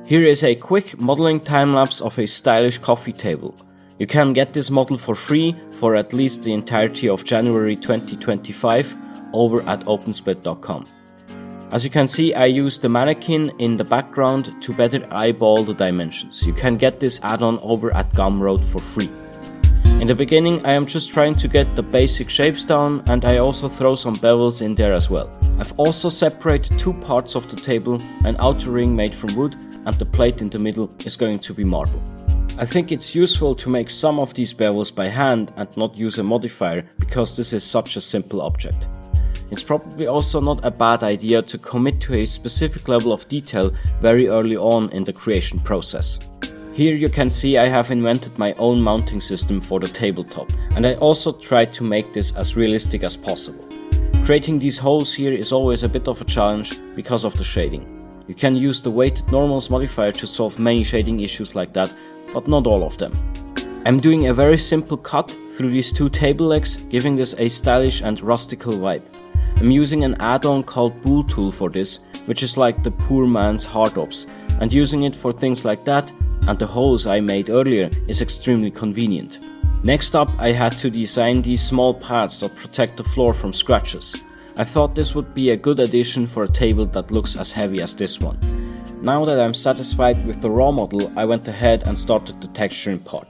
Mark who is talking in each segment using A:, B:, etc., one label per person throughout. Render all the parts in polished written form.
A: Here is a quick modeling time-lapse of a stylish coffee table. You can get this model for free for at least the entirety of January 2025 over at OpenSplit.com. As you can see, I used the mannequin in the background to better eyeball the dimensions. You can get this add-on over at Gumroad for free. In the beginning, I am just trying to get the basic shapes down, and I also throw some bevels in there as well. I've also separated two parts of the table, an outer ring made from wood, and the plate in the middle is going to be marble. I think it's useful to make some of these bevels by hand and not use a modifier, because this is such a simple object. It's probably also not a bad idea to commit to a specific level of detail very early on in the creation process. Here you can see I have invented my own mounting system for the tabletop, and I also tried to make this as realistic as possible. Creating these holes here is always a bit of a challenge because of the shading. You can use the weighted normals modifier to solve many shading issues like that, but not all of them. I'm doing a very simple cut through these two table legs, giving this a stylish and rustical vibe. I'm using an add-on called Bool tool for this, which is like the poor man's hard ops, and using it for things like that and the holes I made earlier is extremely convenient. Next up, I had to design these small pads that protect the floor from scratches. I thought this would be a good addition for a table that looks as heavy as this one. Now that I'm satisfied with the raw model, I went ahead and started the texturing part.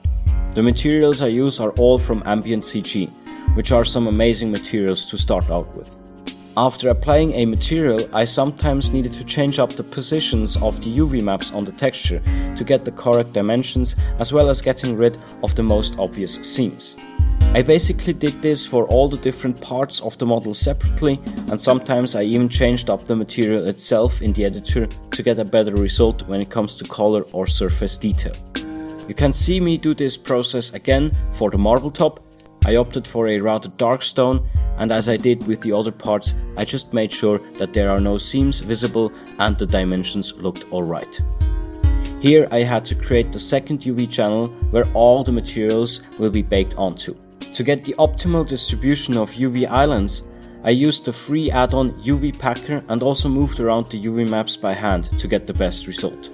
A: The materials I use are all from AmbientCG, which are some amazing materials to start out with. After applying a material, I sometimes needed to change up the positions of the UV maps on the texture to get the correct dimensions, as well as getting rid of the most obvious seams. I basically did this for all the different parts of the model separately, and sometimes I even changed up the material itself in the editor to get a better result when it comes to color or surface detail. You can see me do this process again for the marble top. I opted for a rather dark stone, and as I did with the other parts, I just made sure that there are no seams visible and the dimensions looked alright. Here I had to create the second UV channel where all the materials will be baked onto. To get the optimal distribution of UV islands, I used the free add-on UV Packer and also moved around the UV maps by hand to get the best result.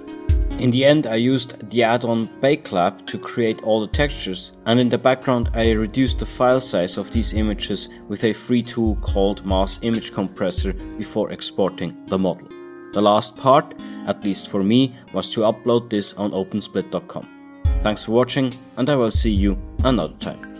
A: In the end, I used the add-on Bakelab to create all the textures, and in the background I reduced the file size of these images with a free tool called Mass Image Compressor before exporting the model. The last part, at least for me, was to upload this on OpenSplit.com. Thanks for watching, and I will see you another time.